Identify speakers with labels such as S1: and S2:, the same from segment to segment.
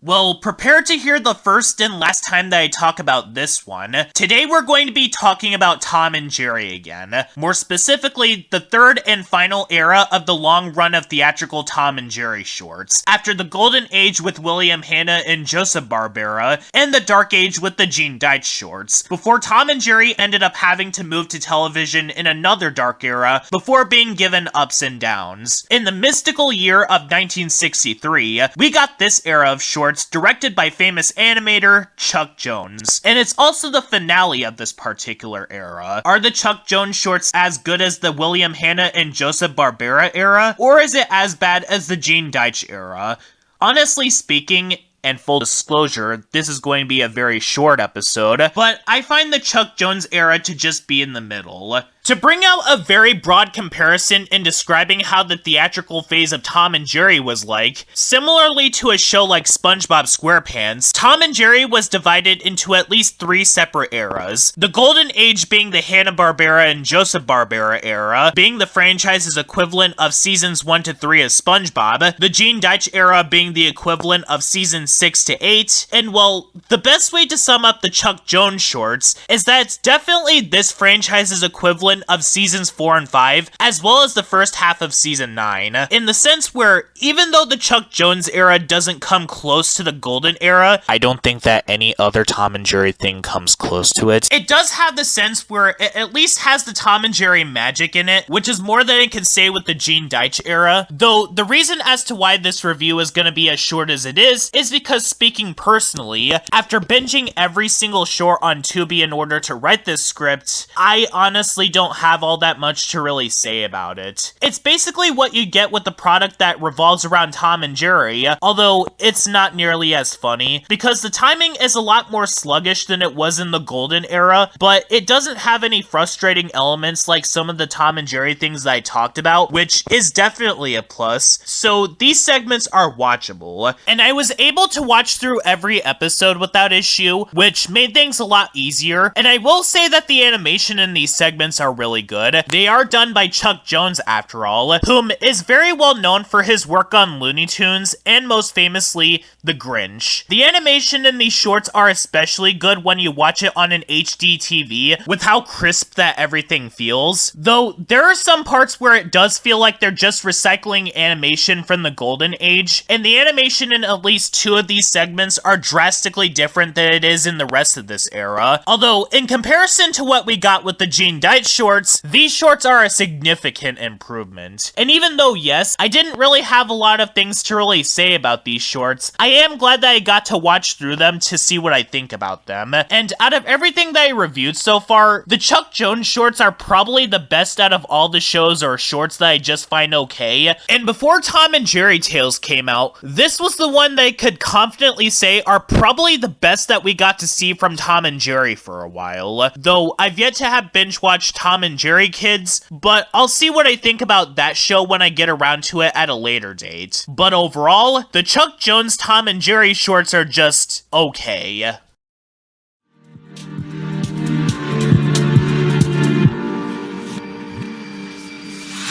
S1: Well, prepare to hear the first and last time that I talk about this one. Today we're going to be talking about Tom and Jerry again. More specifically, the third and final era of the long run of theatrical Tom and Jerry shorts, after the golden age with William Hanna and Joseph Barbera, and the dark age with the Gene Deitch shorts, before Tom and Jerry ended up having to move to television in another dark era before being given ups and downs. In the mystical year of 1963, we got this era of shorts directed by famous animator Chuck Jones. And it's also the finale of this particular era. Are the Chuck Jones shorts as good as the William Hanna and Joseph Barbera era? Or is it as bad as the Gene Deitch era? Honestly speaking, and full disclosure, this is going to be a very short episode, but I find the Chuck Jones era to just be in the middle. To bring out a very broad comparison in describing how the theatrical phase of Tom and Jerry was like, similarly to a show like SpongeBob SquarePants, Tom and Jerry was divided into at least 3 separate eras. The golden age being the Hanna-Barbera and Joseph Barbera era, being the franchise's equivalent of seasons 1 to 3 of SpongeBob, the Gene Deitch era being the equivalent of seasons 6 to 8, and well, the best way to sum up the Chuck Jones shorts is that it's definitely this franchise's equivalent of seasons 4 and 5, as well as the first half of season 9, in the sense where, even though the Chuck Jones era doesn't come close to the golden era, I don't think that any other Tom and Jerry thing comes close to it. It does have the sense where it at least has the Tom and Jerry magic in it, which is more than I can say with the Gene Deitch era, though the reason as to why this review is going to be as short as it is because speaking personally, after binging every single short on Tubi in order to write this script, I honestly don't have all that much to really say about it. It's basically what you get with the product that revolves around Tom and Jerry, although it's not nearly as funny, because the timing is a lot more sluggish than it was in the golden era, but it doesn't have any frustrating elements like some of the Tom and Jerry things that I talked about, which is definitely a plus, so these segments are watchable, and I was able to watch through every episode without issue, which made things a lot easier, and I will say that the animation in these segments are really good. They are done by Chuck Jones after all, whom is very well known for his work on Looney Tunes and most famously, The Grinch. The animation in these shorts are especially good when you watch it on an HD TV with how crisp that everything feels, though there are some parts where it does feel like they're just recycling animation from the golden age, and the animation in at least 2 of these segments are drastically different than it is in the rest of this era, although in comparison to what we got with the Gene Deitch shorts, these shorts are a significant improvement. And even though, yes, I didn't really have a lot of things to really say about these shorts, I am glad that I got to watch through them to see what I think about them. And out of everything that I reviewed so far, the Chuck Jones shorts are probably the best out of all the shows or shorts that I just find okay. And before Tom and Jerry Tales came out, this was the one that I could confidently say are probably the best that we got to see from Tom and Jerry for a while. Though I've yet to have binge watched Tom and Jerry Kids, but I'll see what I think about that show when I get around to it at a later date. But overall, the Chuck Jones Tom and Jerry shorts are just okay.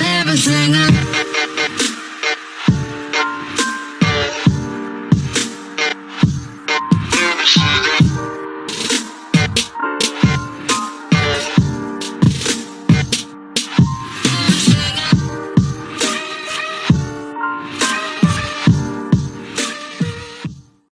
S2: Everything